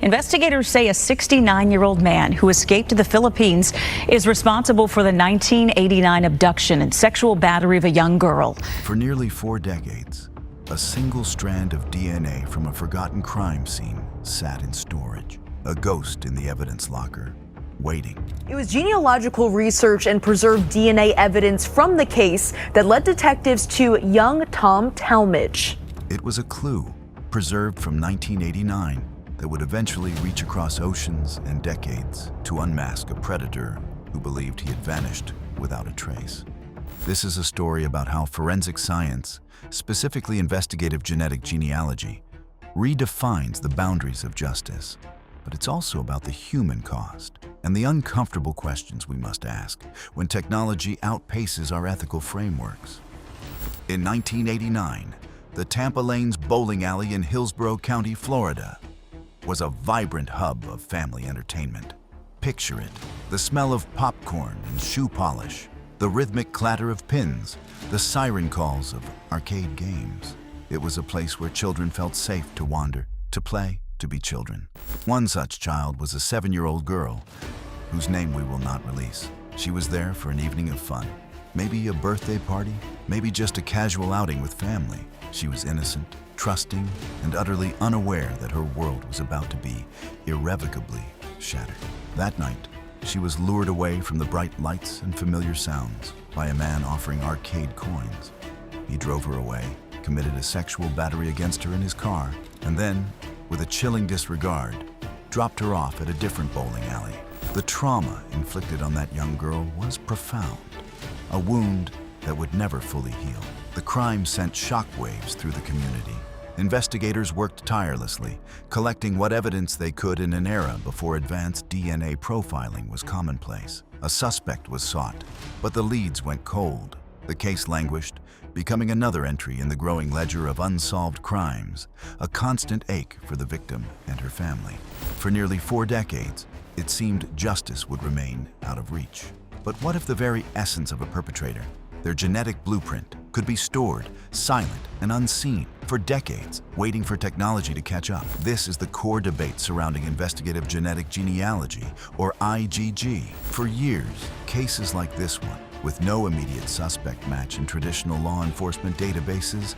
Investigators say a 69-year-old man who escaped to the Philippines is responsible for the 1989 abduction and sexual battery of a young girl. For nearly 4 decades, a single strand of DNA from a forgotten crime scene sat in storage, a ghost in the evidence locker, waiting. It was genealogical research and preserved DNA evidence from the case that led detectives to Young Tom Talmadge. It was a clue, preserved from 1989, that would eventually reach across oceans and decades to unmask a predator who believed he had vanished without a trace. This is a story about how forensic science, specifically investigative genetic genealogy, redefines the boundaries of justice. But it's also about the human cost and the uncomfortable questions we must ask when technology outpaces our ethical frameworks. In 1989, the Tampa Lanes bowling alley in Hillsborough County, Florida, was a vibrant hub of family entertainment. Picture it: the smell of popcorn and shoe polish, the rhythmic clatter of pins, the siren calls of arcade games. It was a place where children felt safe to wander, to play, to be children. One such child was a 7-year-old girl whose name we will not release. She was there for an evening of fun. Maybe a birthday party, maybe just a casual outing with family. She was innocent, trusting, and utterly unaware that her world was about to be irrevocably shattered. That night, she was lured away from the bright lights and familiar sounds by a man offering arcade coins. He drove her away, committed a sexual battery against her in his car, and then, with a chilling disregard, dropped her off at a different bowling alley. The trauma inflicted on that young girl was profound, a wound that would never fully heal. The crime sent shockwaves through the community. Investigators worked tirelessly, collecting what evidence they could in an era before advanced DNA profiling was commonplace. A suspect was sought, but the leads went cold. The case languished, becoming another entry in the growing ledger of unsolved crimes, a constant ache for the victim and her family. For nearly 4 decades, it seemed justice would remain out of reach. But what if the very essence of a perpetrator, their genetic blueprint, could be stored, silent and unseen, for decades, waiting for technology to catch up? This is the core debate surrounding investigative genetic genealogy, or IGG. For years, cases like this one, with no immediate suspect match in traditional law enforcement databases,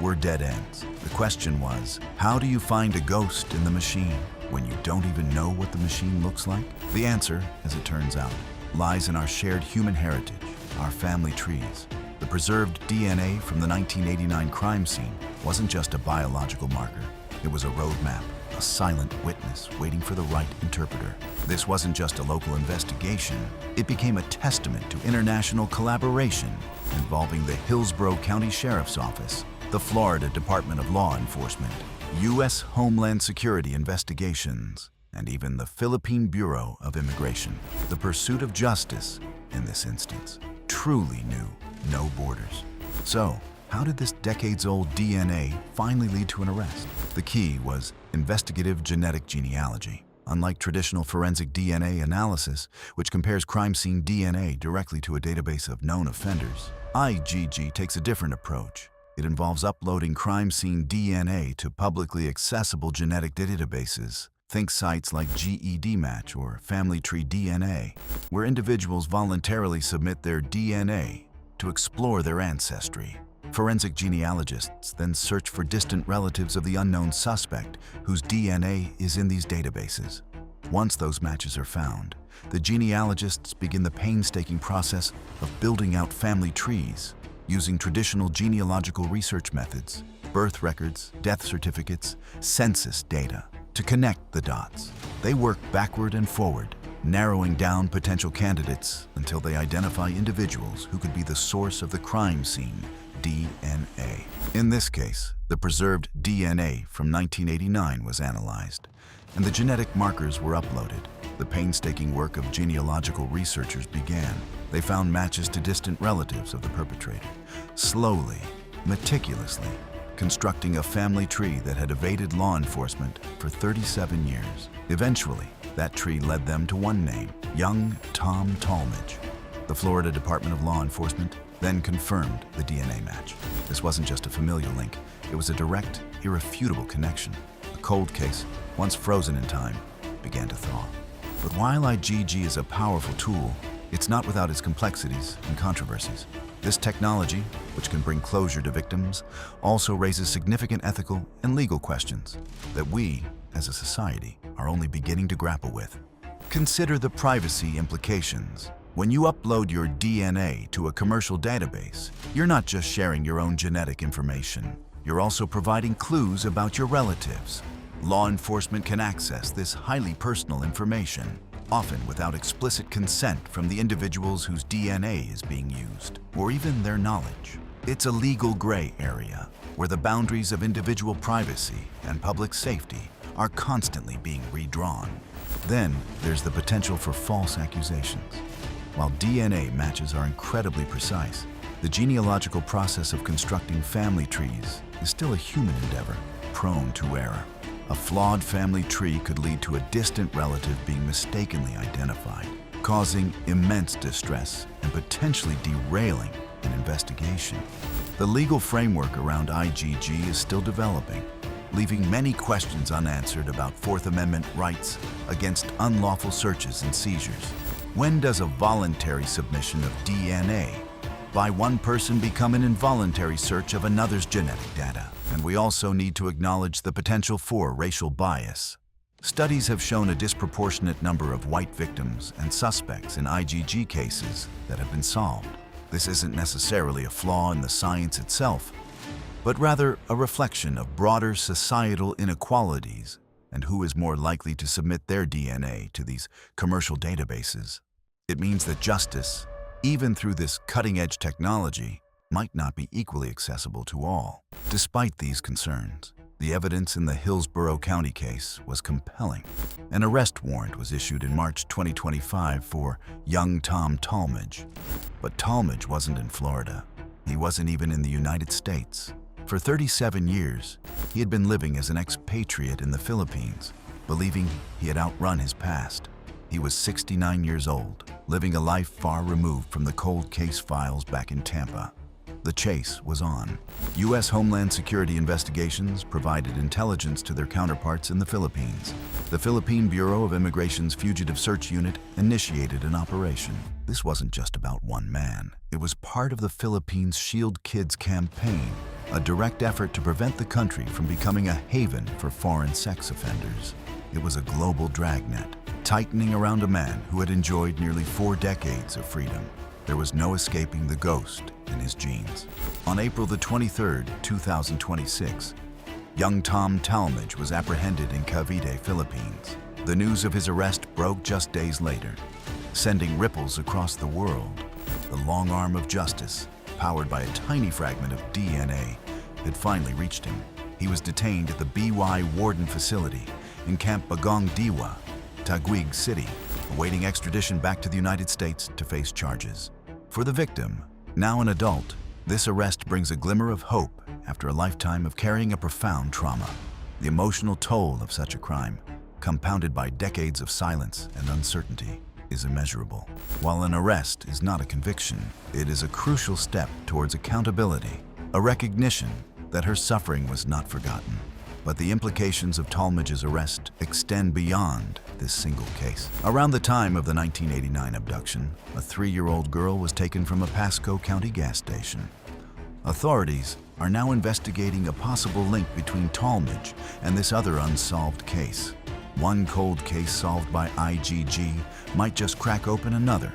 were dead ends. The question was, how do you find a ghost in the machine when you don't even know what the machine looks like? The answer, as it turns out, lies in our shared human heritage, our family trees. The preserved DNA from the 1989 crime scene wasn't just a biological marker. It was a roadmap, a silent witness waiting for the right interpreter. This wasn't just a local investigation. It became a testament to international collaboration involving the Hillsborough County Sheriff's Office, the Florida Department of Law Enforcement, U.S. Homeland Security Investigations, and even the Philippine Bureau of Immigration. The pursuit of justice, in this instance, truly knew no borders. So, how did this decades-old DNA finally lead to an arrest? The key was investigative genetic genealogy. Unlike traditional forensic DNA analysis, which compares crime scene DNA directly to a database of known offenders, IGG takes a different approach. It involves uploading crime scene DNA to publicly accessible genetic databases. Think sites like GEDmatch or Family Tree DNA, where individuals voluntarily submit their DNA to explore their ancestry. Forensic genealogists then search for distant relatives of the unknown suspect whose DNA is in these databases. Once those matches are found, the genealogists begin the painstaking process of building out family trees using traditional genealogical research methods, birth records, death certificates, census data, to connect the dots. They work backward and forward, narrowing down potential candidates until they identify individuals who could be the source of the crime scene DNA. In this case, the preserved DNA from 1989 was analyzed, and the genetic markers were uploaded. The painstaking work of genealogical researchers began. They found matches to distant relatives of the perpetrator, slowly, meticulously, constructing a family tree that had evaded law enforcement for 37 years. Eventually, that tree led them to one name, Young Tom Talmadge. The Florida Department of Law Enforcement then confirmed the DNA match. This wasn't just a familial link, it was a direct, irrefutable connection, The cold case, once frozen in time, began to thaw. But while IgG is a powerful tool, it's not without its complexities and controversies. This technology, which can bring closure to victims, also raises significant ethical and legal questions that we, as a society, are only beginning to grapple with. Consider the privacy implications. When you upload your DNA to a commercial database, you're not just sharing your own genetic information. You're also providing clues about your relatives. Law enforcement can access this highly personal information, often without explicit consent from the individuals whose DNA is being used, or even their knowledge. It's a legal gray area where the boundaries of individual privacy and public safety are constantly being redrawn. Then there's the potential for false accusations. While DNA matches are incredibly precise, the genealogical process of constructing family trees is still a human endeavor, prone to error. A flawed family tree could lead to a distant relative being mistakenly identified, causing immense distress and potentially derailing an investigation. The legal framework around IgG is still developing, leaving many questions unanswered about Fourth Amendment rights against unlawful searches and seizures. When does a voluntary submission of DNA by one person become an involuntary search of another's genetic data? And we also need to acknowledge the potential for racial bias. Studies have shown a disproportionate number of white victims and suspects in IgG cases that have been solved. This isn't necessarily a flaw in the science itself, but rather a reflection of broader societal inequalities and who is more likely to submit their DNA to these commercial databases. It means that justice, even through this cutting-edge technology, might not be equally accessible to all. Despite these concerns, the evidence in the Hillsborough County case was compelling. An arrest warrant was issued in March 2025 for Young Tom Talmadge. But Talmadge wasn't in Florida. He wasn't even in the United States. For 37 years, he had been living as an expatriate in the Philippines, believing he had outrun his past. He was 69 years old, living a life far removed from the cold case files back in Tampa. The chase was on. U.S. Homeland Security investigations provided intelligence to their counterparts in the Philippines. The Philippine Bureau of Immigration's Fugitive Search Unit initiated an operation. This wasn't just about one man. It was part of the Philippines' Shield Kids campaign, a direct effort to prevent the country from becoming a haven for foreign sex offenders. It was a global dragnet, tightening around a man who had enjoyed nearly 4 decades of freedom. There was no escaping the ghost in his genes. On April the 23rd, 2026, young Tom Talmadge was apprehended in Cavite, Philippines. The news of his arrest broke just days later, sending ripples across the world. The long arm of justice, powered by a tiny fragment of DNA, had finally reached him. He was detained at the BY Warden facility in Camp Bagong Diwa, Taguig City, awaiting extradition back to the United States to face charges. For the victim, now an adult, this arrest brings a glimmer of hope after a lifetime of carrying a profound trauma. The emotional toll of such a crime, compounded by decades of silence and uncertainty, is immeasurable. While an arrest is not a conviction, it is a crucial step towards accountability, a recognition that her suffering was not forgotten. But the implications of Talmadge's arrest extend beyond this single case. Around the time of the 1989 abduction, a 3-year-old girl was taken from a Pasco County gas station. Authorities are now investigating a possible link between Talmadge and this other unsolved case. One cold case solved by IgG might just crack open another,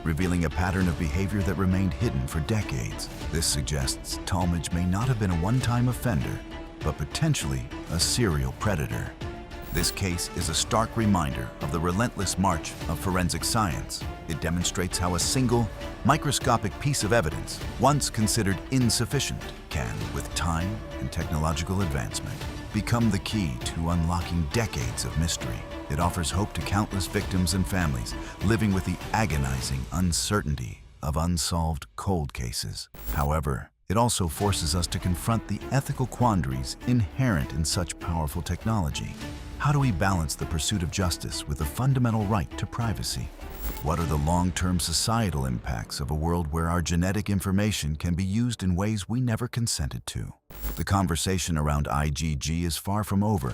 revealing a pattern of behavior that remained hidden for decades. This suggests Talmadge may not have been a one-time offender, but potentially a serial predator. This case is a stark reminder of the relentless march of forensic science. It demonstrates how a single, microscopic piece of evidence, once considered insufficient, can, with time and technological advancement, become the key to unlocking decades of mystery. It offers hope to countless victims and families living with the agonizing uncertainty of unsolved cold cases. However, it also forces us to confront the ethical quandaries inherent in such powerful technology. How do we balance the pursuit of justice with the fundamental right to privacy? What are the long-term societal impacts of a world where our genetic information can be used in ways we never consented to? The conversation around IgG is far from over,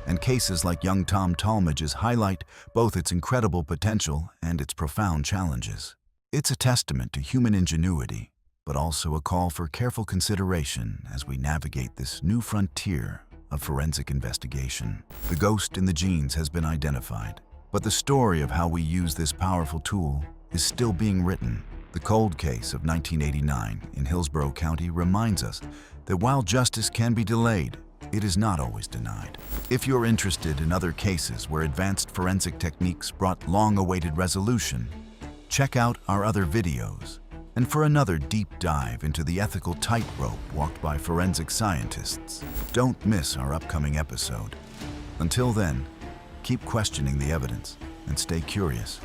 and cases like Young Tom Talmadge's highlight both its incredible potential and its profound challenges. It's a testament to human ingenuity, but also a call for careful consideration as we navigate this new frontier of forensic investigation. The ghost in the genes has been identified, but the story of how we use this powerful tool is still being written. The cold case of 1989 in Hillsborough County reminds us that while justice can be delayed, it is not always denied. If you're interested in other cases where advanced forensic techniques brought long-awaited resolution, check out our other videos. And for another deep dive into the ethical tightrope walked by forensic scientists, don't miss our upcoming episode. Until then, keep questioning the evidence and stay curious.